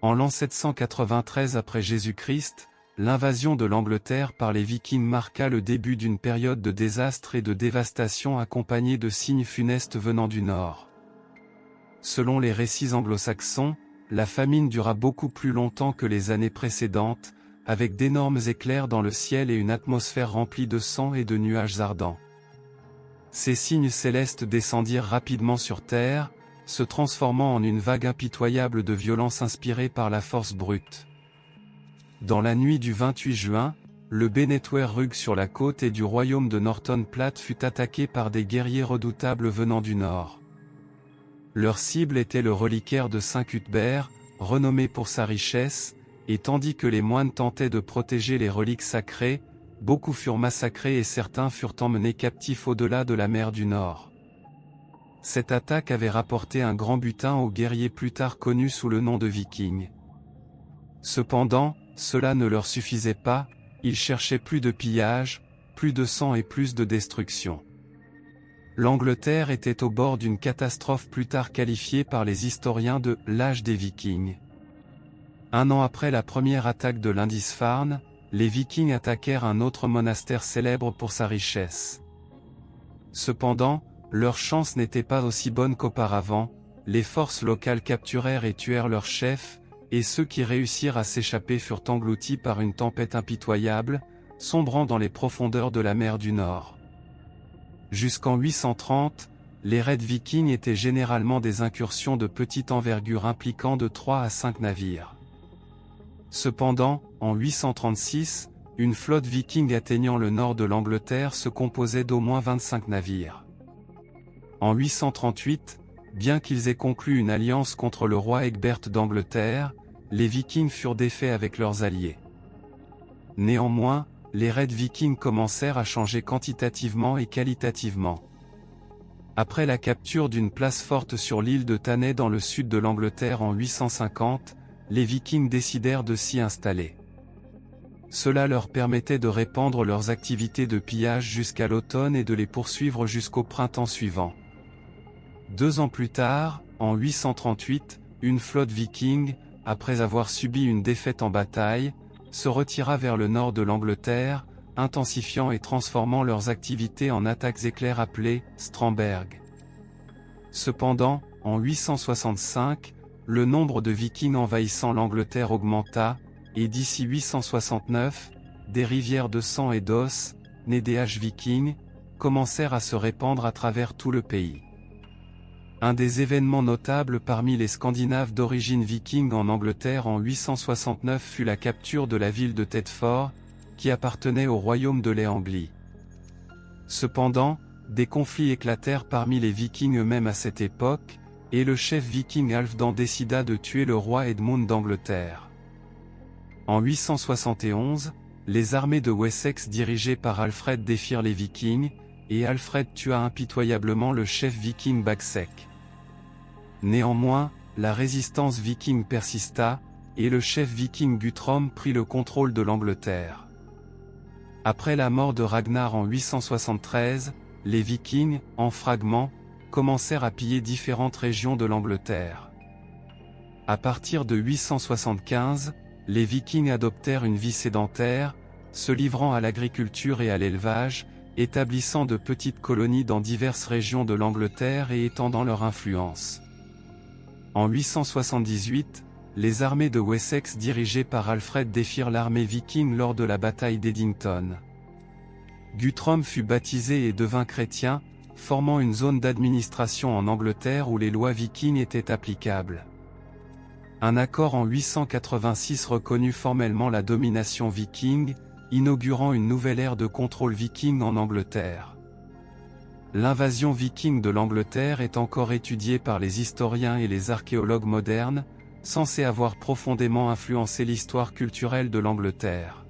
En l'an 793 après Jésus-Christ, l'invasion de l'Angleterre par les Vikings marqua le début d'une période de désastre et de dévastation accompagnée de signes funestes venant du nord. Selon les récits anglo-saxons, la famine dura beaucoup plus longtemps que les années précédentes, avec d'énormes éclairs dans le ciel et une atmosphère remplie de sang et de nuages ardents. Ces signes célestes descendirent rapidement sur terre, se transformant en une vague impitoyable de violence inspirée par la force brute. Dans la nuit du 28 juin, le Bennetware Rug sur la côte et du royaume de Norton Platte fut attaqué par des guerriers redoutables venant du nord. Leur cible était le reliquaire de Saint Cuthbert, renommé pour sa richesse, et tandis que les moines tentaient de protéger les reliques sacrées, beaucoup furent massacrés et certains furent emmenés captifs au-delà de la mer du Nord. Cette attaque avait rapporté un grand butin aux guerriers plus tard connus sous le nom de Vikings. Cependant, cela ne leur suffisait pas, ils cherchaient plus de pillage, plus de sang et plus de destruction. L'Angleterre était au bord d'une catastrophe plus tard qualifiée par les historiens de « l'âge des Vikings ». Un an après la première attaque de Lindisfarne, les Vikings attaquèrent un autre monastère célèbre pour sa richesse. Cependant, leur chance n'était pas aussi bonne qu'auparavant, les forces locales capturèrent et tuèrent leur chef, et ceux qui réussirent à s'échapper furent engloutis par une tempête impitoyable, sombrant dans les profondeurs de la mer du Nord. Jusqu'en 830, les raids vikings étaient généralement des incursions de petite envergure impliquant de 3 à 5 navires. Cependant, en 836, une flotte viking atteignant le nord de l'Angleterre se composait d'au moins 25 navires. En 838, bien qu'ils aient conclu une alliance contre le roi Egbert d'Angleterre, les Vikings furent défaits avec leurs alliés. Néanmoins, les raids vikings commencèrent à changer quantitativement et qualitativement. Après la capture d'une place forte sur l'île de Thanet dans le sud de l'Angleterre en 850, les Vikings décidèrent de s'y installer. Cela leur permettait de répandre leurs activités de pillage jusqu'à l'automne et de les poursuivre jusqu'au printemps suivant. 2 ans plus tard, en 838, une flotte viking, après avoir subi une défaite en bataille, se retira vers le nord de l'Angleterre, intensifiant et transformant leurs activités en attaques éclairs appelées « Strandberg ». Cependant, en 865, le nombre de Vikings envahissant l'Angleterre augmenta, et d'ici 869, des rivières de sang et d'os, nées des Âges vikings, commencèrent à se répandre à travers tout le pays. Un des événements notables parmi les Scandinaves d'origine viking en Angleterre en 869 fut la capture de la ville de Thetford, qui appartenait au royaume de l'Anglie. Cependant, des conflits éclatèrent parmi les Vikings eux-mêmes à cette époque, et le chef viking Halfdan décida de tuer le roi Edmund d'Angleterre. En 871, les armées de Wessex dirigées par Alfred défirent les Vikings, et Alfred tua impitoyablement le chef viking Bagsec. Néanmoins, la résistance viking persista, et le chef viking Guthrum prit le contrôle de l'Angleterre. Après la mort de Ragnar en 873, les Vikings, en fragments, commencèrent à piller différentes régions de l'Angleterre. À partir de 875, les Vikings adoptèrent une vie sédentaire, se livrant à l'agriculture et à l'élevage, établissant de petites colonies dans diverses régions de l'Angleterre et étendant leur influence. En 878, les armées de Wessex dirigées par Alfred défirent l'armée viking lors de la bataille d'Eddington. Guthrum fut baptisé et devint chrétien, formant une zone d'administration en Angleterre où les lois vikings étaient applicables. Un accord en 886 reconnut formellement la domination viking, inaugurant une nouvelle ère de contrôle viking en Angleterre. L'invasion viking de l'Angleterre est encore étudiée par les historiens et les archéologues modernes, censée avoir profondément influencé l'histoire culturelle de l'Angleterre.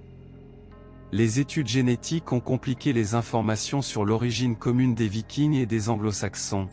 Les études génétiques ont compliqué les informations sur l'origine commune des Vikings et des Anglo-Saxons.